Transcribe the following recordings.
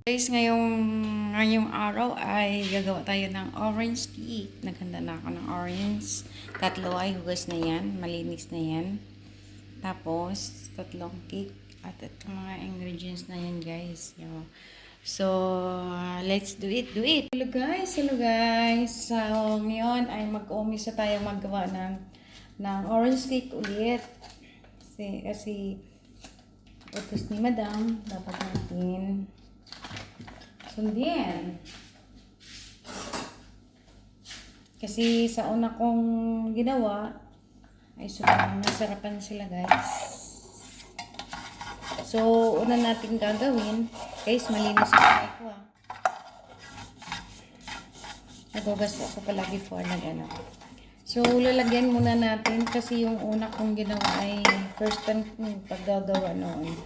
Guys, ngayong araw ay gagawa tayo ng orange cake. Naghanda na ako ng orange. Tatlo ay hugas na yan. Malinis na yan. Tapos, tatlong cake. At itong mga ingredients na yan, guys. So, let's do it. Hello guys. So, ngayon ay mag-umpisa tayo maggawa ng orange cake ulit. Kasi utos ni Madam, dapat natin sundin. Kasi sa una kong ginawa ay sobrang nasarapan sila, guys. So, una natin gagawin, guys, malinis ang kamay ko, nagugas ako pala before na gano'n. So, lalagyan muna natin kasi yung una kong ginawa ay first time paggagawa noon.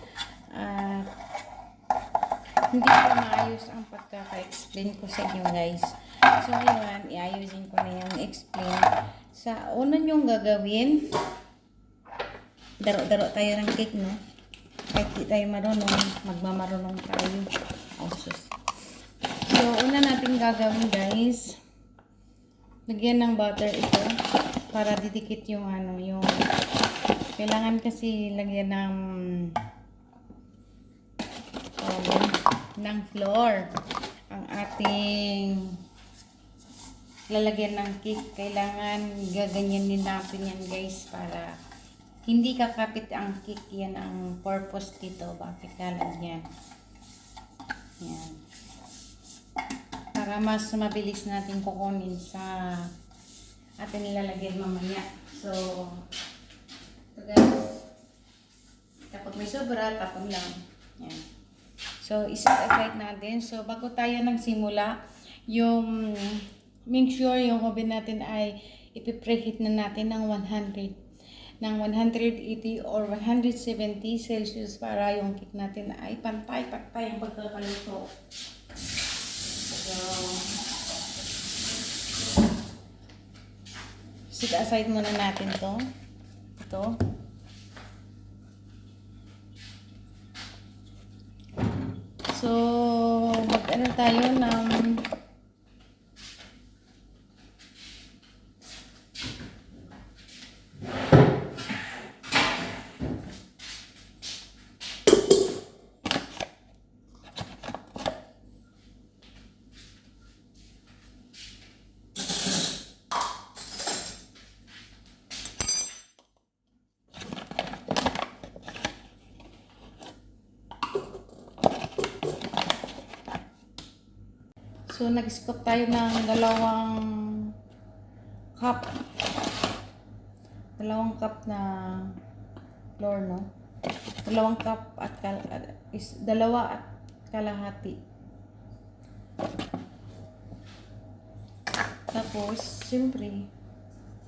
Hindi ko maayos ang pagkaka-explain ko sa inyo, guys. So, ngayon, iayusin ko na yung explain. Sa una nyong gagawin, daro-daro tayo ng cake, no? Kahit di tayo marunong, magmamarunong tayo. So, una natin gagawin, guys, lagyan ng butter ito para didikit yung yung kailangan kasi lagyan ng flour ang ating lalagyan ng cake. Kailangan gaganyanin natin yan, guys, para hindi kakapit ang cake. Yan ang purpose dito, bakit lalagyan yan, para mas mabilis natin kukunin sa atin nilalagyan mamaya. So, ito, guys, kapag may sobra, tapon lang yan. So, iset aside natin. So, bago tayo nagsimula, make sure yung oven natin ay ipipreheat na natin ng 180 or 170 Celsius para yung cake natin ay pantay-pantay ang pagkakaluto. So, set aside muna natin ito. So, mag-ano tayo ng So, nag-scoop tayo ng dalawang cup na flour, no? Dalawang cup at dalawa at kalahati. Tapos, siyempre,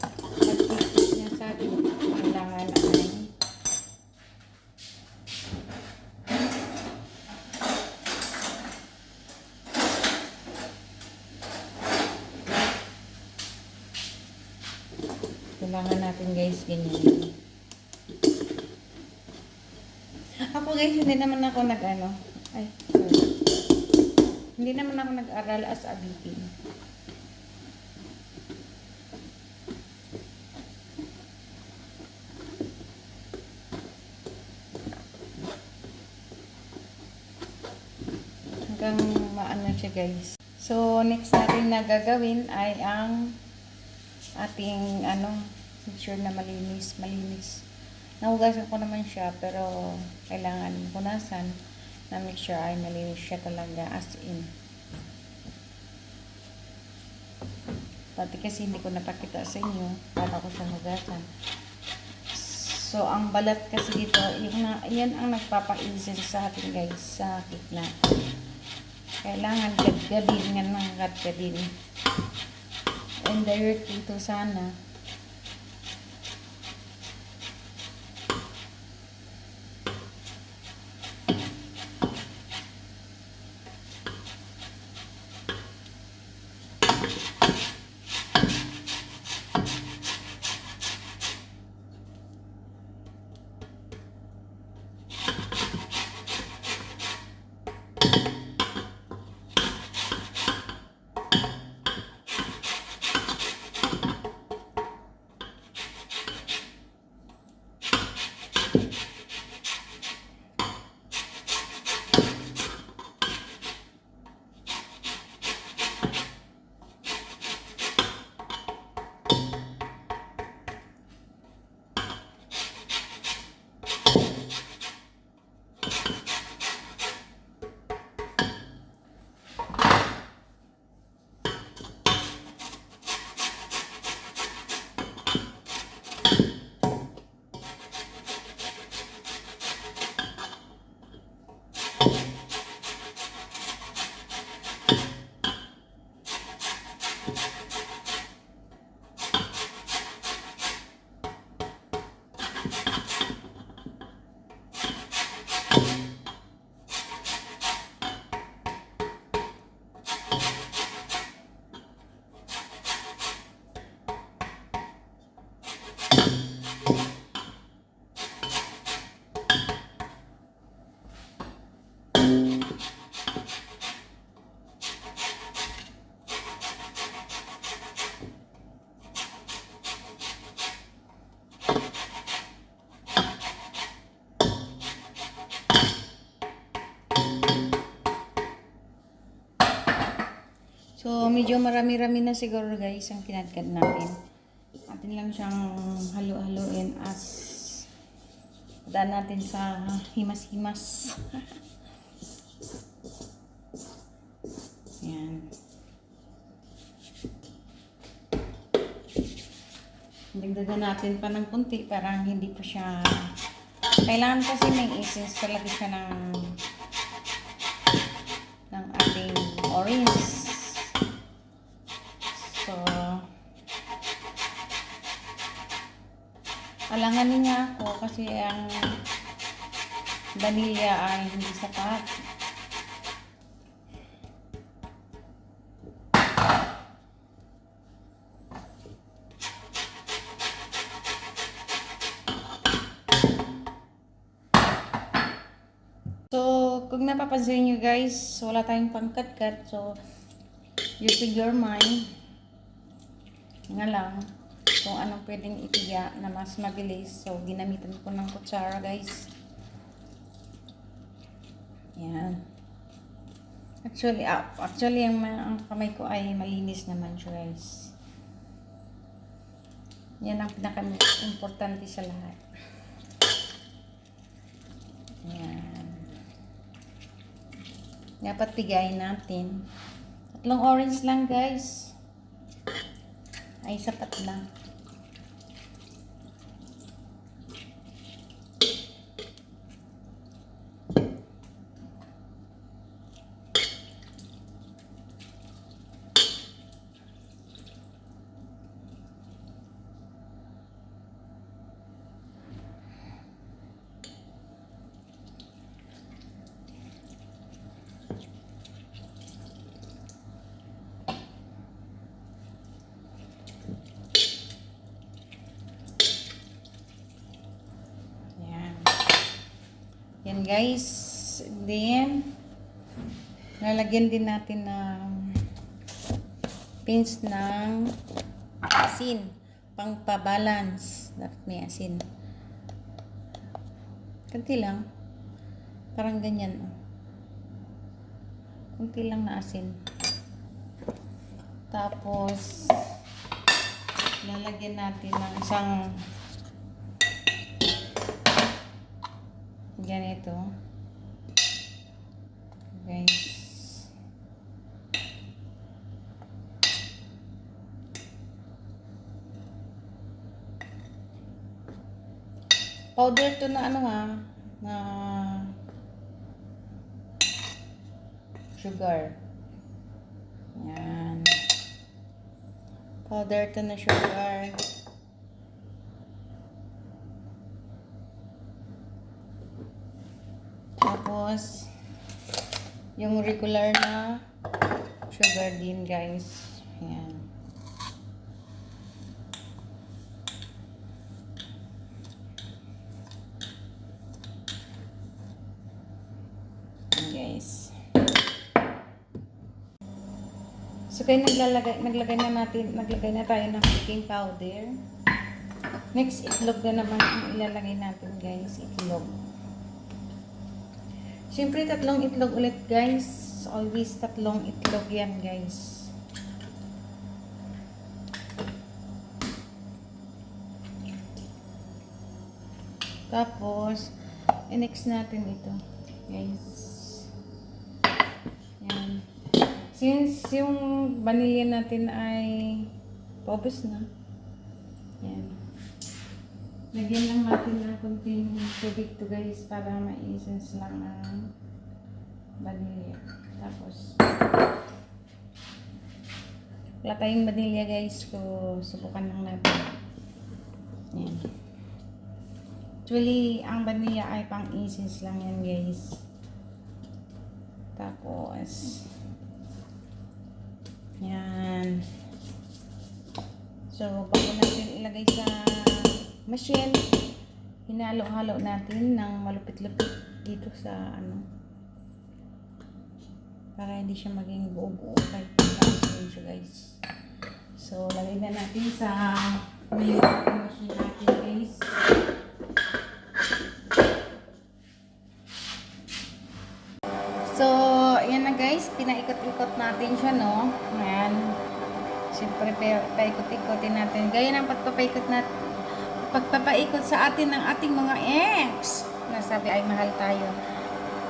pag-tikis niya sa atin, kailangan ay kailangan natin, guys, ganyan. Ako, guys, hindi naman ako hindi naman ako nag-aral as a baking. Hanggang maano siya, guys. So, next natin na gagawin ay ang ating make sure na malinis. Nahugasan ko naman siya, pero kailangan punasan na make sure ay malinis siya talaga, as in. Pati kasi hindi ko napakita sa inyo para ko siya hugasan. So, ang balat kasi dito, yan ang nagpapaisin sa atin, guys, sa cake na. Kailangan gadgadin yan ng gadgadin. And direct ito sana. medyo marami-rami na siguro guys ang kinadkad natin. Atin lang siyang halo-haloin as daan natin sa himas-himas. Yan. Dagdagan natin pa ng kunti para hindi pa siya, kailangan kasi may essence talaga siya ng ating orange. So, alanganin niya ako kasi ang vanilla ay hindi sapat. So, kung napapansin nyo guys, wala tayong pangkat-kat. So, using your mind, nga lang, kung anong pwedeng itiya na mas mabilis. So, ginamitan ko ng kutsara guys. Yan. Actually ang kamay ko ay malinis naman siya guys. Yan ang pinaka-importante sa lahat. Yan. Dapat pigayin natin. 3 orange lang guys. Ay sapat lang. Yan guys, then lalagyan din natin ng pinch ng asin pang pa-balance. Dapat may asin, kunti lang, parang ganyan, kunti lang na asin. Tapos lalagyan natin ng isang ganito guys. Powder to na na sugar. Yan. Powder to na sugar. Tapos, yung regular na sugar din guys. Ayan. Guys. So, kaya naglagay na tayo ng baking powder. Next, itlog na naman ang ilalagay natin guys. Itlog. Siyempre, 3 itlog ulit guys. Always 3 itlog yan guys. Tapos, i-mix natin ito guys. Yan. Since yung vanilla natin ay paubos na. Yan. Lagyan lang natin ng kunting tubig to guys para ma-essence lang ang vanilla. Tapos wala tayong vanilla guys, so subukan lang natin. Yan. Actually, ang vanilla ay pang-essence lang yan guys. Tapos yan. So bago natin ilagay sa machine, hinalo-halo natin ng malupit-lupit dito sa para hindi siya maging buo-buo kahit pagkasin siya guys. So lagay na natin sa machine natin guys. So ayan na guys, pinaikot ikot natin siya, no? Ayan. Siyempre, paikot-ikotin natin. Gaya ng pagpapaikot sa atin ng ating mga ex. Nasabi ay mahal tayo.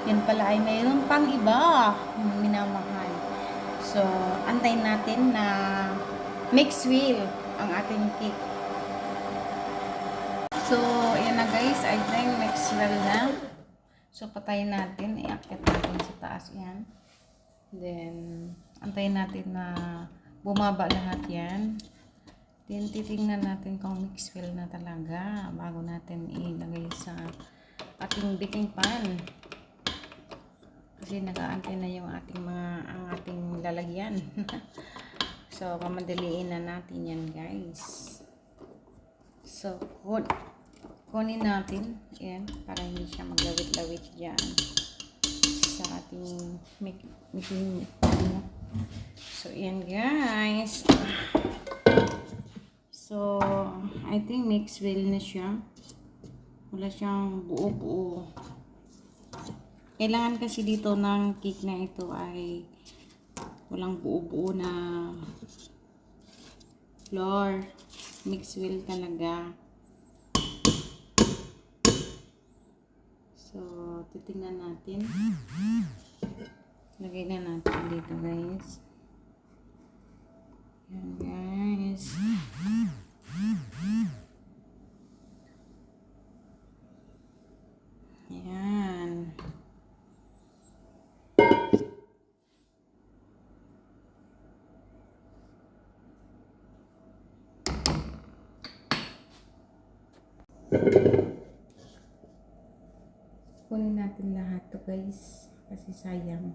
Yan pala ay mayroon pang iba minamahal. So, antayin natin na mix wheel ang ating cake. So, yan na guys. I think mix wheel na. So, patayin natin. Iakit natin sa taas yan. Then, antayin natin na bumaba lahat yan. Then, titingnan natin kung mix wheel na talaga bago natin ilagay sa ating baking pan. Kasi nag-aantay na yung ang ating lalagyan. So, mamadaliin na natin yan, guys. So, kunin natin. Yan, para hindi siya maglawit-lawit dyan sa ating making pan. So, yan, guys. So, I think mix well na siya. Wala siyang buo-buo. Kailangan kasi dito ng cake na ito ay walang buo-buo na flour. Mix well talaga. So, titingnan natin. Lagay na natin dito, guys. Yan, guys. Yan. Kunin natin lahat to, guys, kasi sayang.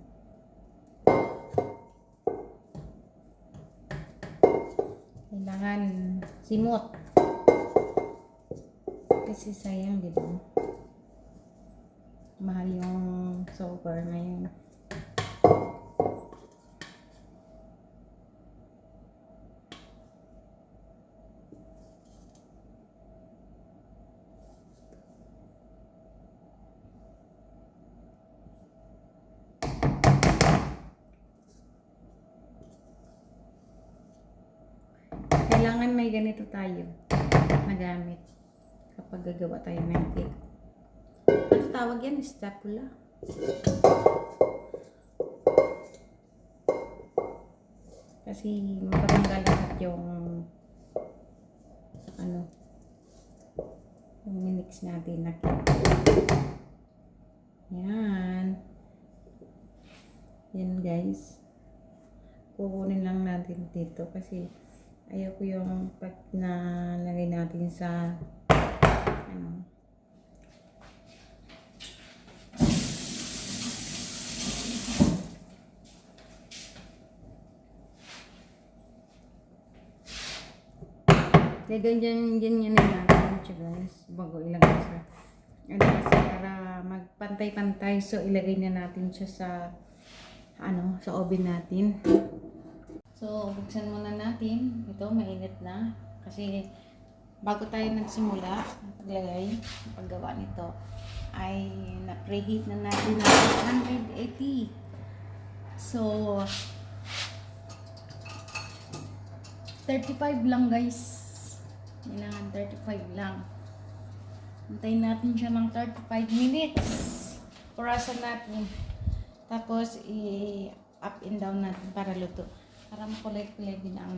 Kailangan simot kasi sayang, di ba? Mahal yung silver ngayon. Kailangan may ganito tayo na gamit kapag gagawa tayo ng cake. Ano tawag yan? Spatula. Kasi makatanggal lahat yung yung minix natin na cake. Yan. Yan, guys. Kukunin lang natin dito kasi ayaw ko yung pag nalagay natin sa ganyan natin siya, guys, bago ilagay sa kasi para magpantay-pantay. So, ilagay na natin siya sa sa oven natin. So, buksan muna natin. Ito, mainit na. Kasi, bago tayo nagsimula, paggawa nito, ay na-preheat na natin na 180. So, 35 lang, guys. Kailangan 35 lang. Antayin natin siya ng 35 minutes. Purasan natin. Tapos, i-up and down natin para luto. Para makulay-kulay din ang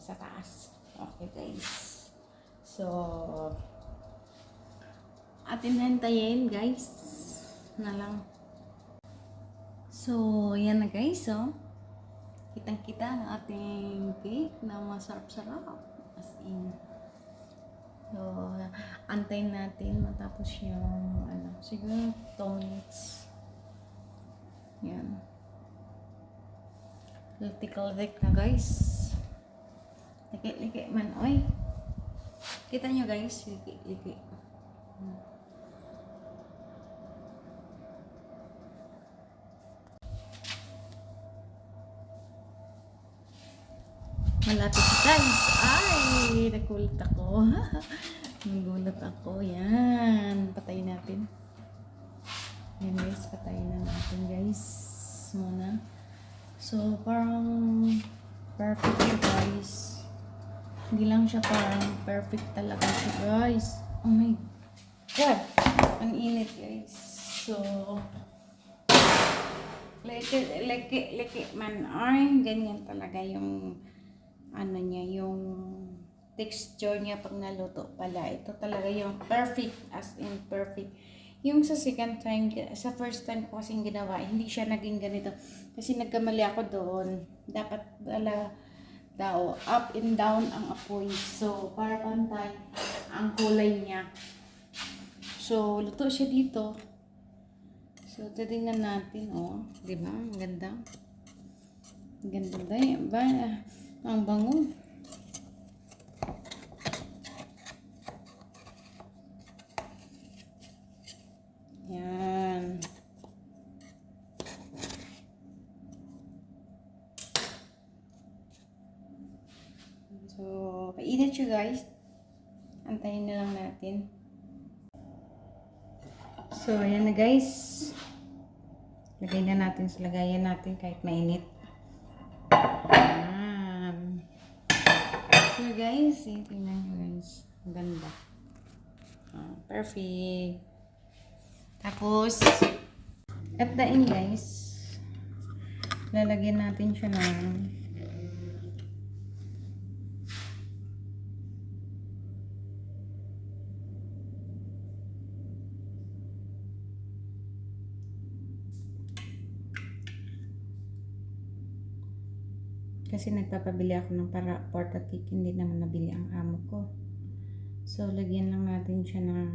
sa taas. Okay, guys. So, atin hintayin, guys. Na lang. So, yan na, guys. So, kitang-kita ang ating cake na masarap-sarap. As in. So, antayin natin matapos yung siguro 2 minutes. Yan. Litik na, guys. Liki man. Oy. Kita nyo, guys. Liki. Malapit, guys. Ay, nagulat ako. Nagulat ako. Yan. Patayin natin. Yan, guys. Patayin na natin, guys. Muna. So, parang perfect siya, guys. Hindi lang siya parang perfect talaga siya, guys. Oh my God! Ang init, guys. So, leki man. Ay, ganyan talaga yung ano niya, yung texture niya pag naluto pala. Ito talaga yung perfect, as in perfect. Yung sa second time, sa first time ko kasing ginawa, hindi siya naging ganito. Kasi nagkamali ako doon. Dapat daw, up and down ang apoy. So, para pantay ang kulay niya. So, luto siya dito. So, titingnan natin, oh. Diba? Ang ganda. Ang ganda ba? Ang bango. Yan. So, kainit siya, guys. Antayin na lang natin. So, ayan na, guys. Lagay na natin sa lagayan natin kahit mainit. Ayan. So, guys, tingnan nyo, guys. Ang ganda. Perfect. Tapos, at the end, guys, lalagyan natin siya ng kasi nagpapabili ako ng para porta cake, hindi naman nabili ang amo ko. So, lagyan lang natin siya ng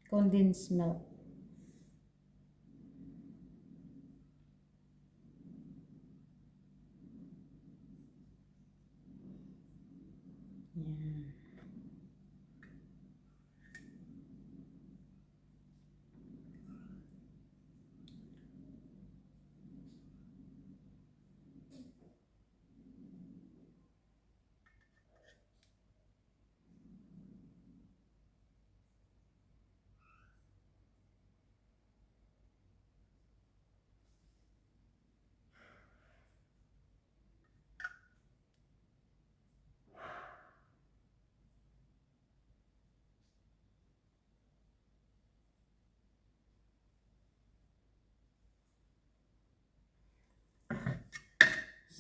condensed milk. Yan.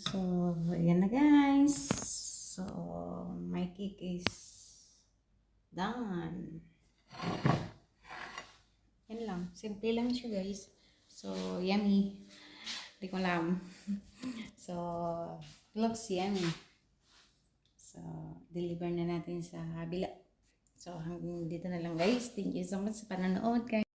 So, ayan na, guys. So, my cake is done. Yan lang. Simple lang siya, guys. So, yummy. Hindi ko alam. So, looks yummy. So, deliver na natin sa kabila. So, hanggang dito na lang, guys. Thank you so much sa panonood, guys.